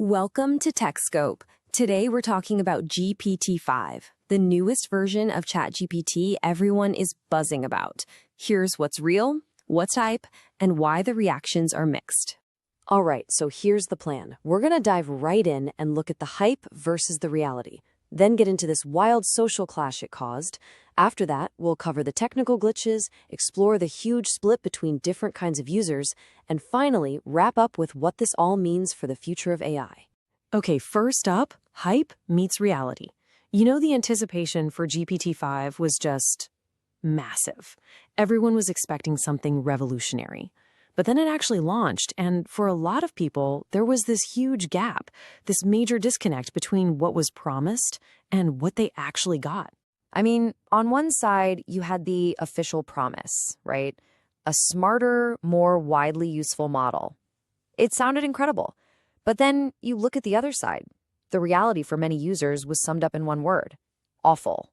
Welcome to TechScope. Today we're talking about GPT-5, the newest version of ChatGPT everyone is buzzing about. Here's what's real, what's hype, and why the reactions are mixed. All right, so here's the plan. We're going to dive right in and look at the hype versus the reality, then get into this wild social clash it caused. After that, we'll cover the technical glitches, explore the huge split between different kinds of users, and finally wrap up with what this all means for the future of AI. Okay, first up, hype meets reality. You know, the anticipation for GPT-5 was just massive. Everyone was expecting something revolutionary. But then it actually launched, and for a lot of people, there was this huge gap, this major disconnect between what was promised and what they actually got. I mean, on one side, you had the official promise, right? A smarter, more widely useful model. It sounded incredible. But then you look at the other side. The reality for many users was summed up in one word: awful.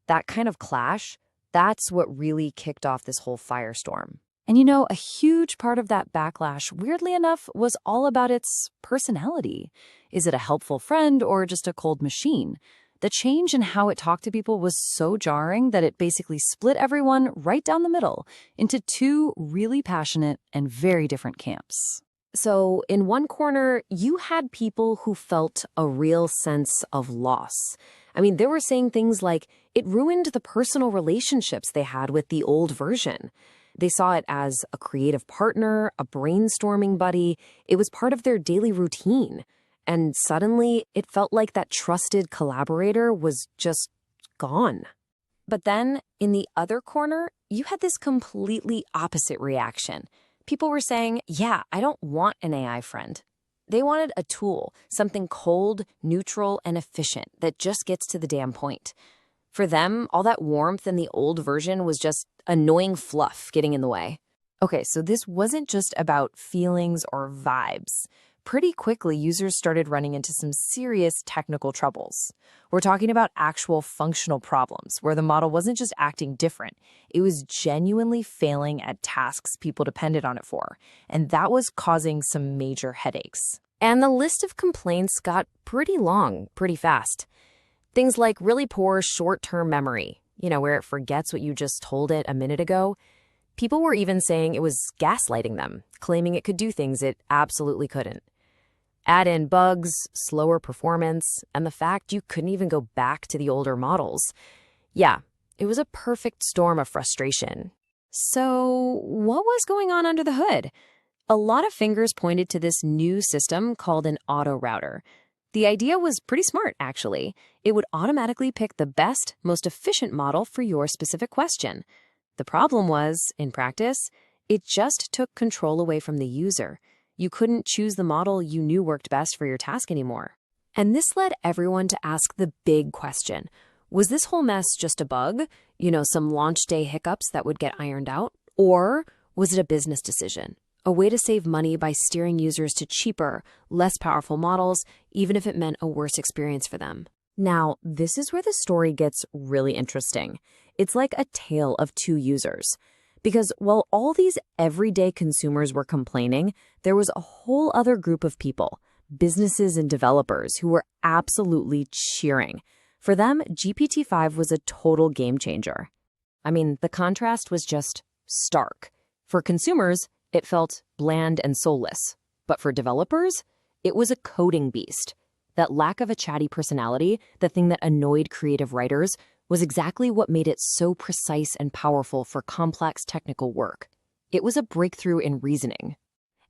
That kind of clash, that's what really kicked off this whole firestorm. And you know, a huge part of that backlash, weirdly enough, was all about its personality. Is it a helpful friend or just a cold machine? The change in how it talked to people was so jarring that it basically split everyone right down the middle into two really passionate and very different camps. So, in one corner, you had people who felt a real sense of loss. I mean, they were saying things like it ruined the personal relationships they had with the old version. They saw it as a creative partner, a brainstorming buddy. It was part of their daily routine. And suddenly, it felt like that trusted collaborator was just gone. But then, in the other corner, you had this completely opposite reaction. People were saying, yeah, I don't want an AI friend. They wanted a tool, something cold, neutral, and efficient that just gets to the damn point. For them, all that warmth in the old version was just annoying fluff getting in the way. Okay, so this wasn't just about feelings or vibes. Pretty quickly, users started running into some serious technical troubles. We're talking about actual functional problems, where the model wasn't just acting different, it was genuinely failing at tasks people depended on it for, and that was causing some major headaches. And the list of complaints got pretty long, pretty fast. Things like really poor short-term memory, where it forgets what you just told it a minute ago. People were even saying it was gaslighting them, claiming it could do things it absolutely couldn't. Add in bugs, slower performance, and the fact you couldn't even go back to the older models. Yeah, it was a perfect storm of frustration. So, what was going on under the hood? A lot of fingers pointed to this new system called an auto router. The idea was pretty smart, actually. It would automatically pick the best, most efficient model for your specific question. The problem was, in practice, it just took control away from the user. You couldn't choose the model you knew worked best for your task anymore. And this led everyone to ask the big question. Was this whole mess just a bug? Some launch day hiccups that would get ironed out? Or was it a business decision? A way to save money by steering users to cheaper, less powerful models, even if it meant a worse experience for them. Now, this is where the story gets really interesting. It's like a tale of two users. Because while all these everyday consumers were complaining, there was a whole other group of people, businesses and developers, who were absolutely cheering. For them, GPT-5 was a total game changer. I mean, the contrast was just stark. For consumers, it felt bland and soulless. But for developers, it was a coding beast. That lack of a chatty personality, the thing that annoyed creative writers, was exactly what made it so precise and powerful for complex technical work. It was a breakthrough in reasoning.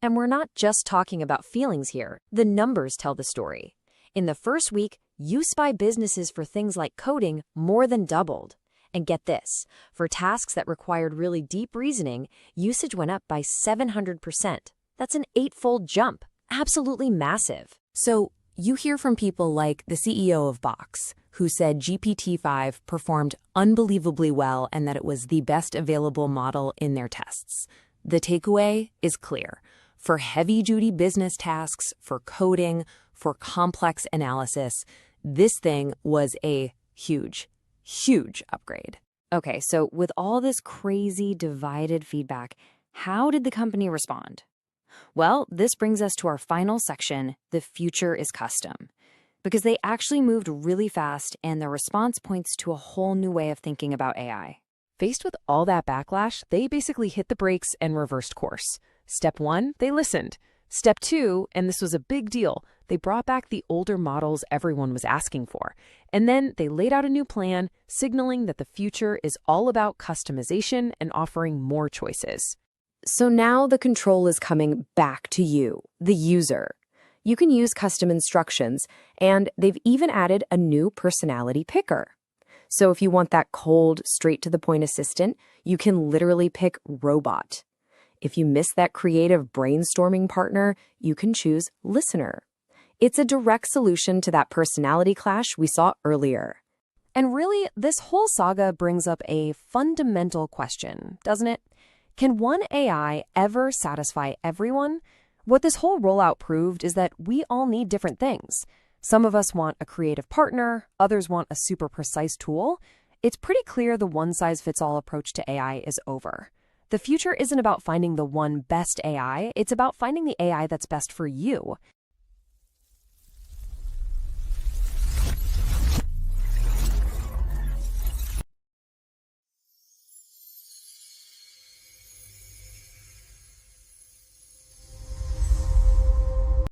And we're not just talking about feelings here. The numbers tell the story. In the first week, use by businesses for things like coding more than doubled. And get this, for tasks that required really deep reasoning, usage went up by 700%. That's an 8-fold jump. Absolutely massive. So you hear from people like the CEO of Box, who said GPT-5 performed unbelievably well and that it was the best available model in their tests. The takeaway is clear. For heavy-duty business tasks, for coding, for complex analysis, this thing was a huge upgrade. Okay, so with all this crazy divided feedback, how did the company respond? Well, this brings us to our final section, the future is custom. Because they actually moved really fast, and their response points to a whole new way of thinking about AI. Faced with all that backlash, they basically hit the brakes and reversed course. Step 1, they listened. Step 2, and this was a big deal, they brought back the older models everyone was asking for. And then they laid out a new plan, signaling that the future is all about customization and offering more choices. So now the control is coming back to you, the user. You can use custom instructions, and they've even added a new personality picker. So if you want that cold, straight-to-the-point assistant, you can literally pick robot. If you miss that creative brainstorming partner, you can choose listener. It's a direct solution to that personality clash we saw earlier. And really, this whole saga brings up a fundamental question, doesn't it? Can one AI ever satisfy everyone? What this whole rollout proved is that we all need different things. Some of us want a creative partner, others want a super precise tool. It's pretty clear the one-size-fits-all approach to AI is over. The future isn't about finding the one best AI, it's about finding the AI that's best for you.